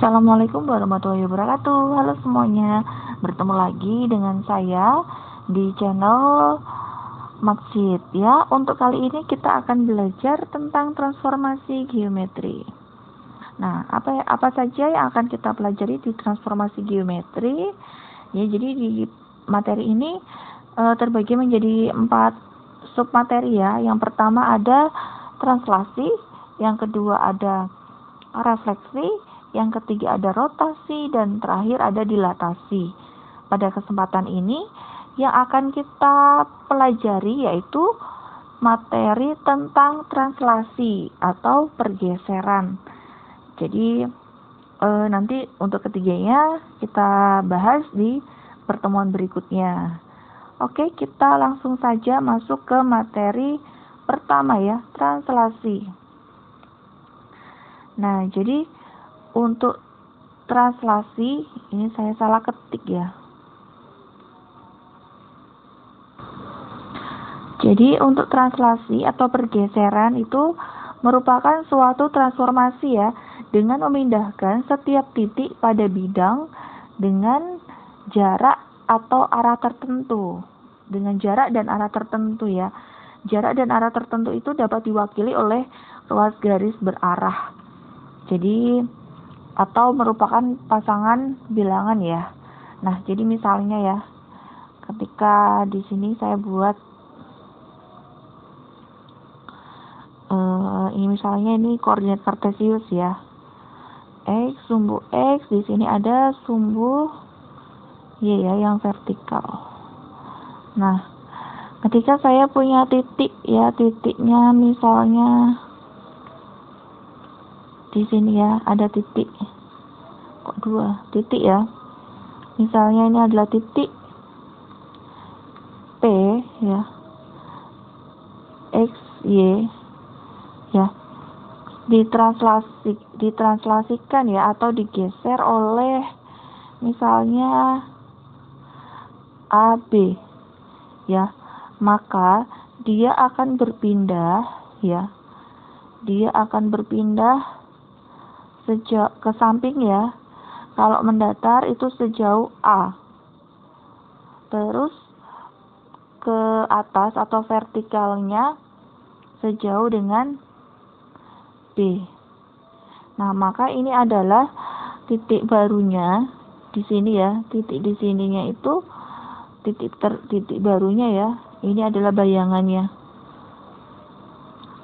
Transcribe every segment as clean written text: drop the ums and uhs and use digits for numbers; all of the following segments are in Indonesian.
Assalamualaikum warahmatullahi wabarakatuh. Halo semuanya, bertemu lagi dengan saya di channel Maksid ya. Untuk kali ini kita akan belajar tentang transformasi geometri. Nah, apa saja yang akan kita pelajari di transformasi geometri? Ya, jadi di materi ini terbagi menjadi 4 submateri ya. Yang pertama ada translasi, yang kedua ada refleksi, yang ketiga ada rotasi, dan terakhir ada dilatasi. Pada kesempatan ini yang akan kita pelajari yaitu materi tentang translasi atau pergeseran. Jadi nanti untuk ketiganya kita bahas di pertemuan berikutnya. Oke, kita langsung saja masuk ke materi pertama ya, translasi. Nah, jadi untuk translasi ini saya salah ketik ya. Jadi untuk translasi atau pergeseran itu merupakan suatu transformasi ya, dengan memindahkan setiap titik pada bidang dengan jarak atau arah tertentu. Dengan jarak dan arah tertentu ya. Jarak dan arah tertentu itu dapat diwakili oleh ruas garis berarah. Jadi atau merupakan pasangan bilangan ya. Nah, jadi misalnya ya, ketika di sini saya buat ini misalnya ini koordinat kartesius ya. X, sumbu X, di sini ada sumbu Y ya yang vertikal. Nah, ketika saya punya titik ya, titiknya misalnya di sini ya, ada titik. Kok 2 titik ya? Misalnya ini adalah titik P ya. X, Y ya. Ditranslasikan ya atau digeser oleh misalnya AB ya. Maka dia akan berpindah ya. Dia akan berpindah ke samping ya. Kalau mendatar itu sejauh A. Terus ke atas atau vertikalnya sejauh dengan B. Nah, maka ini adalah titik barunya di sini ya. Titik di sininya itu titik barunya ya. Ini adalah bayangannya.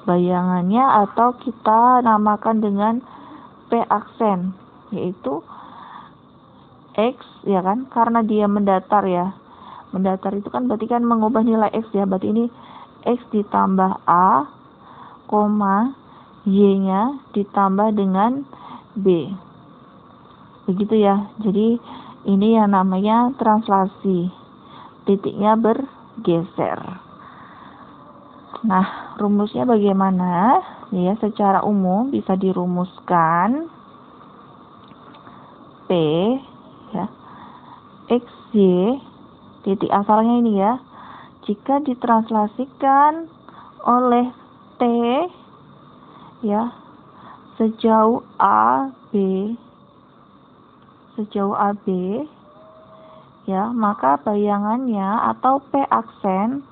Bayangannya atau kita namakan dengan P aksen, yaitu X ya kan, karena dia mendatar ya. Mendatar itu kan berarti kan mengubah nilai X ya. Berarti ini X ditambah A, Y-nya ditambah dengan B. Begitu ya. Jadi ini yang namanya translasi. Titiknya bergeser. Nah, rumusnya bagaimana? Ya, secara umum bisa dirumuskan P ya, XY, titik asalnya ini ya, jika ditranslasikan oleh T ya sejauh AB ya, maka bayangannya atau P aksen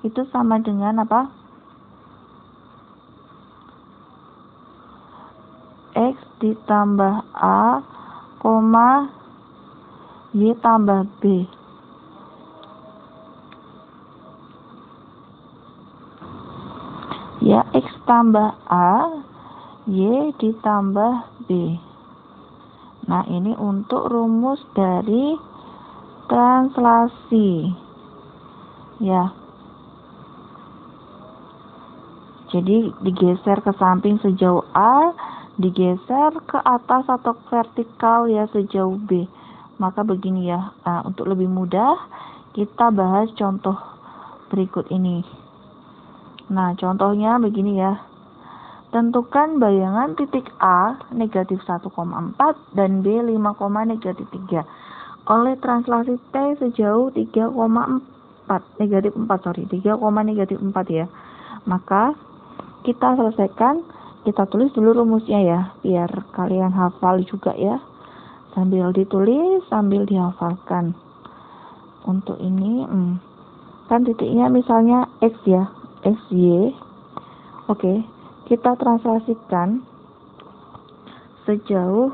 itu sama dengan apa? X ditambah A, Y tambah B. Ya, X tambah A, Y ditambah B. Nah, ini untuk rumus dari translasi. Ya. Jadi digeser ke samping sejauh A, digeser ke atas atau vertikal ya sejauh B. Maka begini ya. Nah, untuk lebih mudah kita bahas contoh berikut ini. Nah, contohnya begini ya. Tentukan bayangan titik A negatif 1,4 dan B 5, negatif 3 oleh translasi T sejauh 3,4 negatif 4 ya. Maka kita selesaikan kita tulis dulu rumusnya ya, biar kalian hafal juga ya. Sambil ditulis, sambil dihafalkan. Untuk ini, kan titiknya misalnya X ya, XY. Oke, kita translasikan sejauh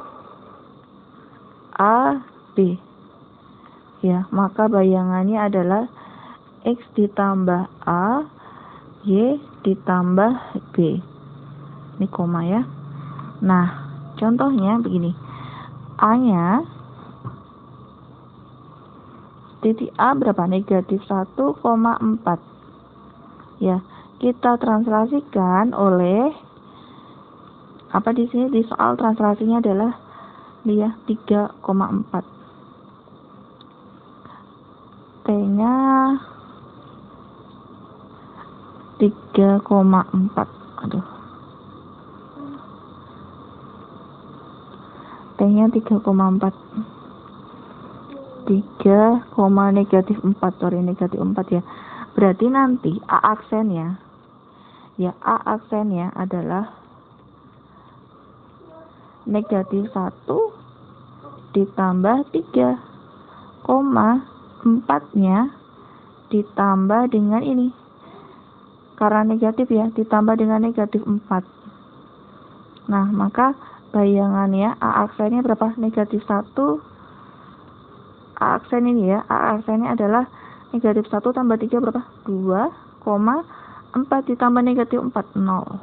A, B. Ya, maka bayangannya adalah X ditambah A, Y ditambah B. Ini koma ya. Nah, contohnya begini. A-nya, titik A berapa? Negatif 1,4. Ya, kita translasikan oleh, apa di sini di soal translasinya adalah dia 3,4. T-nya 3,4. Aduh. T-nya 3,4. 3, negatif 4. Sorry, negatif 4 ya. Berarti nanti A aksennya, ya A aksennya adalah negatif 1 ditambah 3, 4-nya ditambah dengan ini. Karena negatif ya, ditambah dengan negatif 4. Nah, maka bayangannya A aksennya berapa? Negatif 1. A aksen ini ya, A aksennya adalah negatif 1 tambah 3 berapa? 2,4 ditambah negatif 4, 0.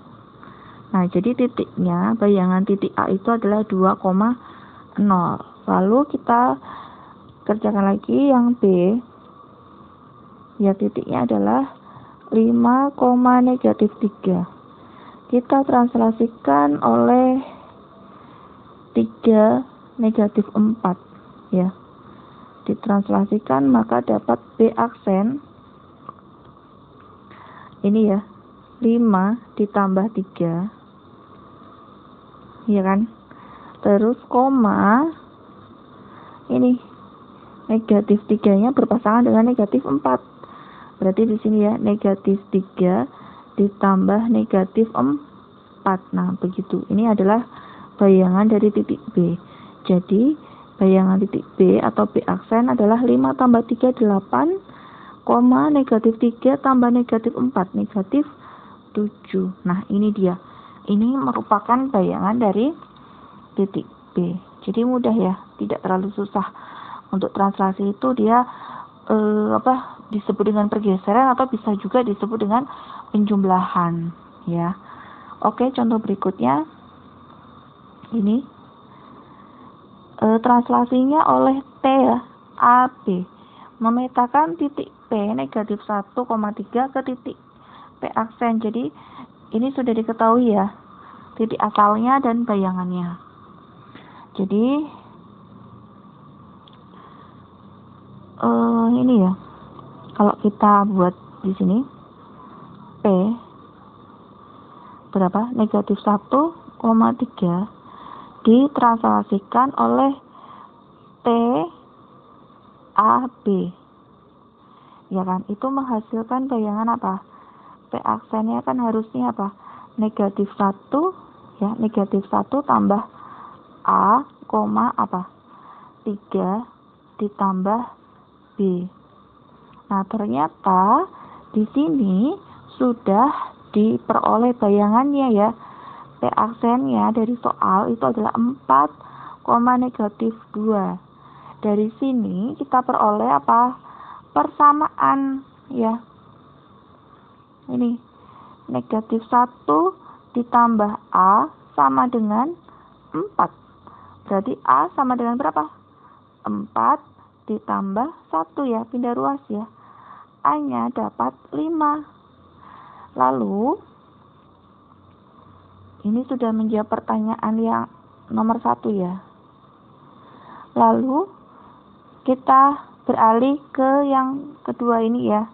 Nah, jadi titiknya, bayangan titik A itu adalah 2,0. Lalu kita kerjakan lagi yang B. Ya, titiknya adalah 5, negatif 3. Kita translasikan oleh 3, negatif 4. Ya. Ditranslasikan maka dapat B aksen. Ini ya. 5 ditambah 3. Ya kan? Terus koma. Ini negatif 3-nya berpasangan dengan negatif 4. Berarti di sini ya, negatif 3 ditambah negatif 4. Nah, begitu. Ini adalah bayangan dari titik B. Jadi, bayangan titik B atau B aksen adalah 5 tambah 3, 8, negatif 3 tambah negatif 4, negatif 7. Nah, ini dia. Ini merupakan bayangan dari titik B. Jadi mudah ya, tidak terlalu susah. Untuk translasi itu dia disebut dengan pergeseran atau bisa juga disebut dengan penjumlahan ya. Oke, contoh berikutnya ini translasinya oleh T ya, AB memetakan titik P negatif 1,3 ke titik P aksen. Jadi ini sudah diketahui ya, titik asalnya dan bayangannya. Jadi ini ya, kalau kita buat di sini P berapa? Negatif 1,3 ditranslasikan oleh T A B. Ya kan? Itu menghasilkan bayangan apa? P aksennya kan harusnya apa? Negatif 1 ya, negatif 1 tambah A, apa? 3 ditambah B. Nah, ternyata di sini sudah diperoleh bayangannya ya. P aksennya dari soal itu adalah 4, negatif 2. Dari sini kita peroleh apa? Persamaan ya. Ini negatif 1 ditambah A sama dengan 4. Berarti A sama dengan berapa? 4 ditambah 1 ya, pindah ruas ya. A-nya dapat 5. Lalu ini sudah menjawab pertanyaan yang nomor 1 ya. Lalu kita beralih ke yang kedua ini ya.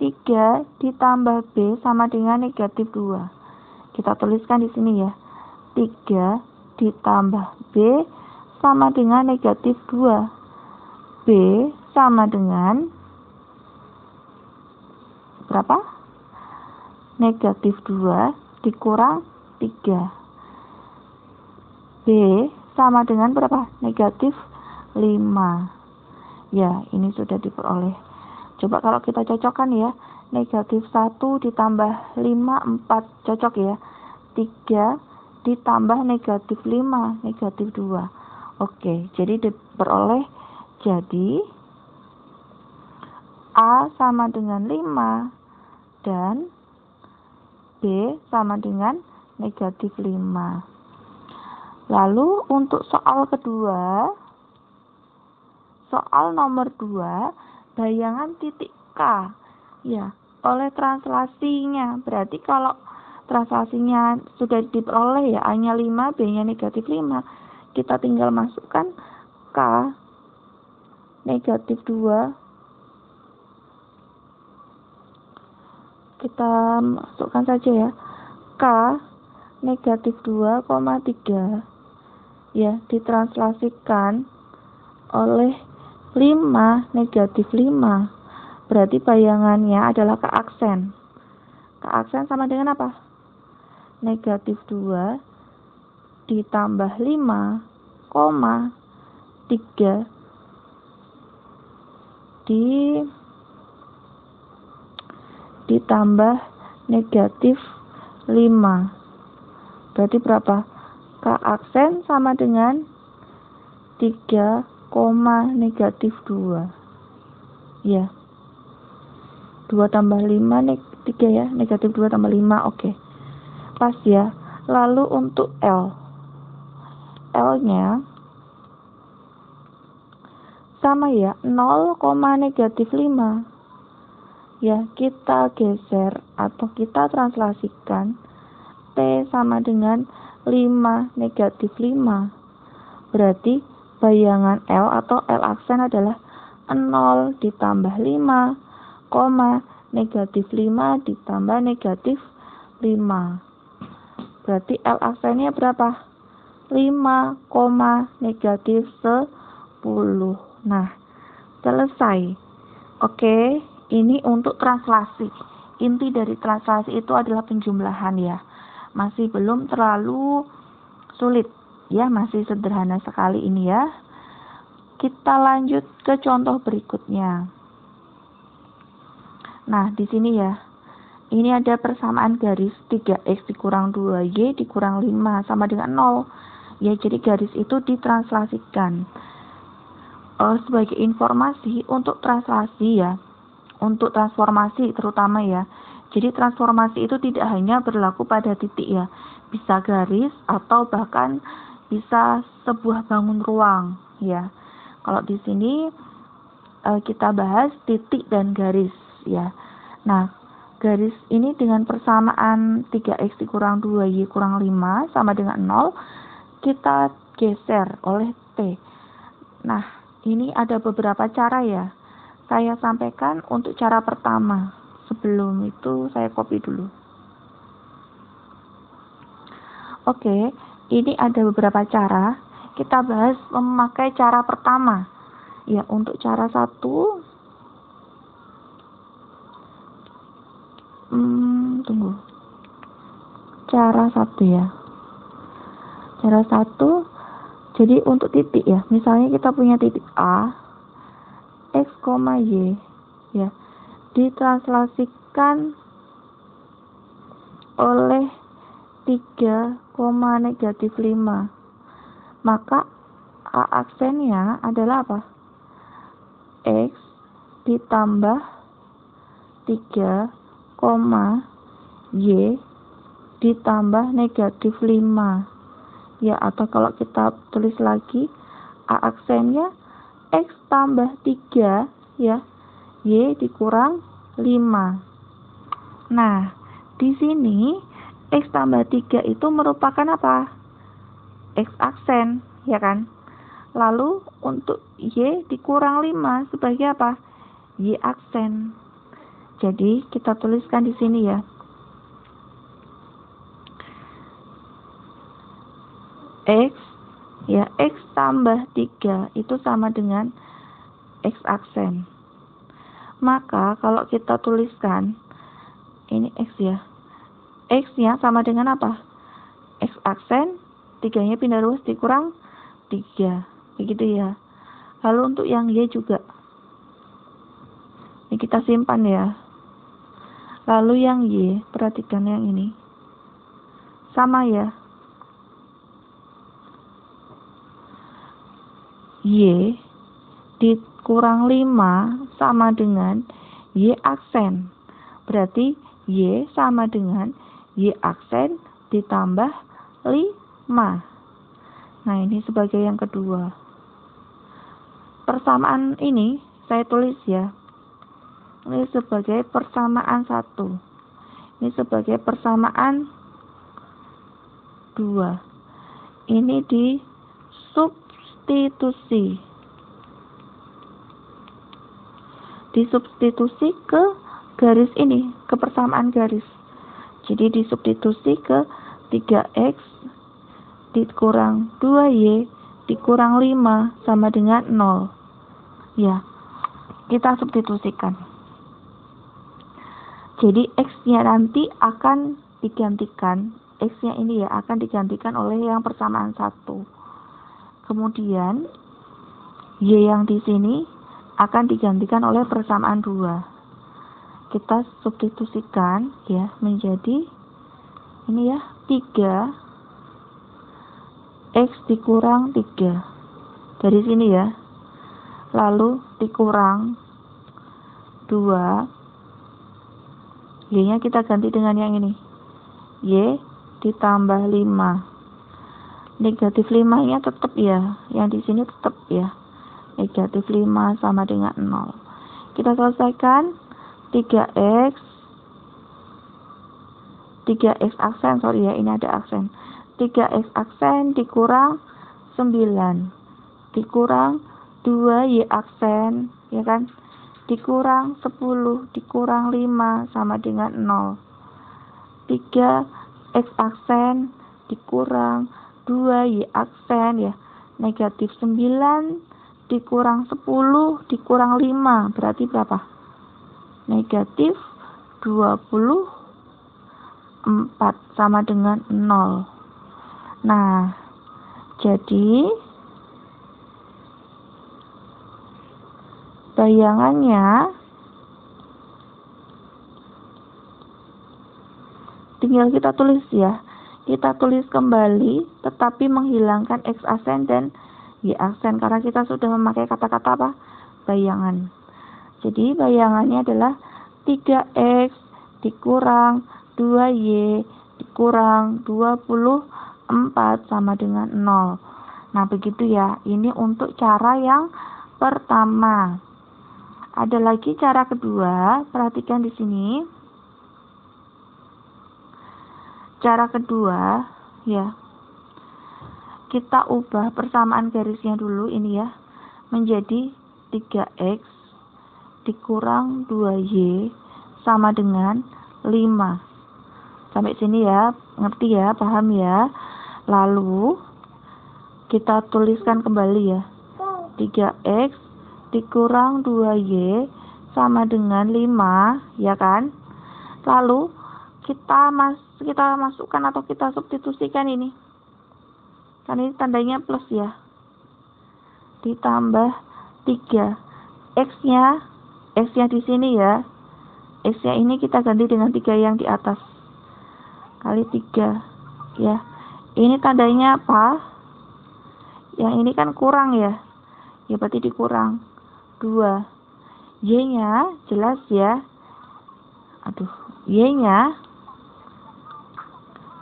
3 ditambah B sama dengan negatif 2. Kita tuliskan di sini ya. 3 ditambah B sama dengan negatif 2. B sama dengan berapa? Negatif 2 dikurang 3. B sama dengan berapa? Negatif 5. Ya, ini sudah diperoleh. Coba kalau kita cocokkan ya, negatif 1 ditambah 5, 4, cocok ya. 3 ditambah negatif 5, negatif 2. Oke, jadi diperoleh jadi A sama dengan 5 dan B sama dengan negatif 5. Lalu untuk soal kedua, soal nomor 2, bayangan titik K. Ya, oleh translasinya. Berarti kalau translasinya sudah diperoleh ya, A-nya 5, B-nya negatif 5. Kita tinggal masukkan K negatif 2. Kita masukkan saja ya. K negatif 2,3. Ya, ditranslasikan oleh 5 negatif 5. Berarti bayangannya adalah K aksen. K aksen sama dengan apa? Negatif 2 ditambah 5,3 ditambah negatif 5. Berarti berapa? K aksen sama dengan 3, negatif 2. Ya. 2 tambah 5, 3 ya. Negatif 2 tambah 5, oke. Pas ya. Lalu untuk L. L-nya sama ya. 0, negatif 5. Ya, kita geser atau kita translasikan. T sama dengan 5, negatif 5. Berarti bayangan L atau L aksen adalah 0 ditambah 5, negatif 5 ditambah negatif 5. Berarti L aksennya berapa? 5, negatif 10. Nah, selesai. Oke, ini untuk translasi. Inti dari translasi itu adalah penjumlahan ya. Masih belum terlalu sulit. Ya, masih sederhana sekali ini ya. Kita lanjut ke contoh berikutnya. Nah, di sini ya. Ini ada persamaan garis 3x dikurang 2y dikurang 5 sama dengan 0. Ya, jadi garis itu ditranslasikan. Sebagai informasi untuk translasi ya. Untuk transformasi terutama ya. Jadi transformasi itu tidak hanya berlaku pada titik ya. Bisa garis atau bahkan bisa sebuah bangun ruang ya. Kalau di sini kita bahas titik dan garis ya. Nah, garis ini dengan persamaan 3x dikurang 2y kurang 5 sama dengan 0 kita geser oleh T. Nah, ini ada beberapa cara ya. Saya sampaikan untuk cara pertama. Sebelum itu saya copy dulu. Oke, ini ada beberapa cara. Kita bahas memakai cara pertama. Ya, untuk cara 1 tunggu. Cara 1 ya. Cara 1 jadi untuk titik ya. Misalnya kita punya titik A X, Y ya. Ditranslasikan oleh 3, negatif 5. Maka A aksennya adalah apa? X ditambah 3, Y ditambah negatif 5. Ya, atau kalau kita tulis lagi A aksennya X tambah 3 ya. Y dikurang 5. Nah, di sini X tambah 3 itu merupakan apa? X aksen, ya kan? Lalu untuk Y dikurang 5 sebagai apa? Y aksen. Jadi kita tuliskan di sini ya. X ya, X tambah 3 itu sama dengan X aksen. Maka kalau kita tuliskan ini X ya. X nya sama dengan apa? aksen, 3-nya pindah ruas dikurang 3. Begitu ya. Lalu untuk yang Y juga. Ini kita simpan ya. Lalu yang Y, perhatikan yang ini. Sama ya. Y dikurang 5 sama dengan Y aksen. Berarti Y sama dengan Y aksen ditambah 5. Nah, ini sebagai yang kedua. Persamaan ini saya tulis ya. Ini sebagai persamaan 1. Ini sebagai persamaan 2. Ini disubstitusi. Disubstitusi ke garis ini, ke persamaan garis. Jadi disubstitusi ke 3x dikurang 2y dikurang 5 sama dengan 0. Ya, kita substitusikan. Jadi x-nya nanti akan digantikan, x-nya ini ya akan digantikan oleh yang persamaan 1. Kemudian y yang di sini akan digantikan oleh persamaan 2. Kita substitusikan ya menjadi ini ya 3 x dikurang 3 dari sini ya, lalu dikurang 2, y nya kita ganti dengan yang ini, y ditambah 5. Negatif 5 nya tetap ya, yang di sini tetap ya, negatif 5 sama dengan 0. Kita selesaikan 3x aksen, sorry ya, ini ada aksen. 3x aksen dikurang 9 dikurang 2y aksen, ya kan, dikurang 10 dikurang 5 sama dengan 0. 3x aksen dikurang 2y aksen ya, negatif 9 dikurang 10 dikurang 5 berarti berapa? Negatif 24 sama dengan 0. Nah, jadi bayangannya tinggal kita tulis ya. Kita tulis kembali tetapi menghilangkan x aksen dan y aksen karena kita sudah memakai kata-kata apa? Bayangan. Jadi bayangannya adalah 3x dikurang 2y dikurang 24 sama dengan 0. Nah, begitu ya. Ini untuk cara yang pertama. Ada lagi cara kedua, perhatikan di sini. Cara kedua, ya. Kita ubah persamaan garisnya dulu ini ya, menjadi 3x dikurang 2y sama dengan 5. Sampai sini ya, ngerti ya, paham ya. Lalu kita tuliskan kembali ya, 3x dikurang 2y sama dengan 5, ya kan. Lalu kita masukkan atau kita substitusikan ini, kan ini tandanya plus ya, ditambah 3 x-nya di sini ya, x-nya ini kita ganti dengan 3 yang di atas kali 3 ya. Ini tandanya apa? Yang ini kan kurang ya, ya berarti dikurang 2. Y-nya jelas ya,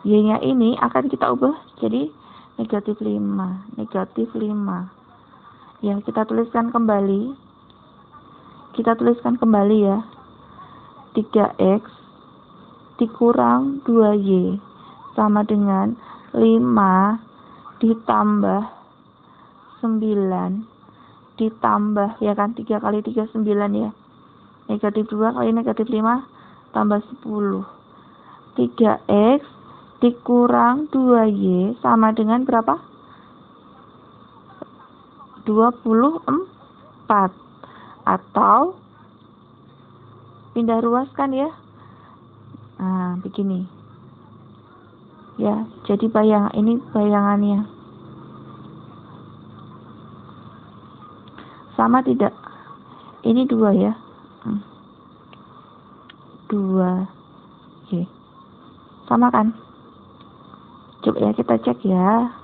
Y-nya ini akan kita ubah jadi negatif 5 ya. Kita tuliskan kembali ya, 3x dikurang 2y sama dengan 5 ditambah 9 ditambah ya kan, 3 kali 3 9 ya, negatif 2 kali negatif 5 tambah 10. 3x dikurang 2y sama dengan berapa? 24. Atau pindah ruas kan ya. Nah, begini. Ya, jadi ini bayangannya. Sama tidak? Ini 2 ya. 2. Oke. Sama kan? Coba ya kita cek ya.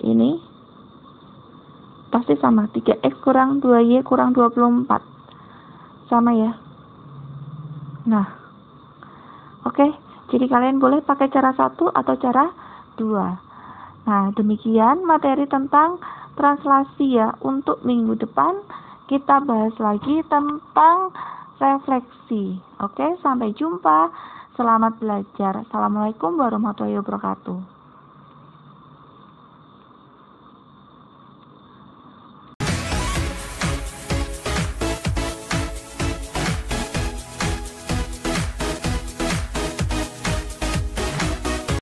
Ini pasti sama. 3x kurang 2y kurang 24. Sama ya. Nah, oke. Jadi kalian boleh pakai cara 1 atau cara 2. Nah, demikian materi tentang translasi ya. Untuk minggu depan kita bahas lagi tentang refleksi. Oke, sampai jumpa. Selamat belajar. Assalamualaikum warahmatullahi wabarakatuh.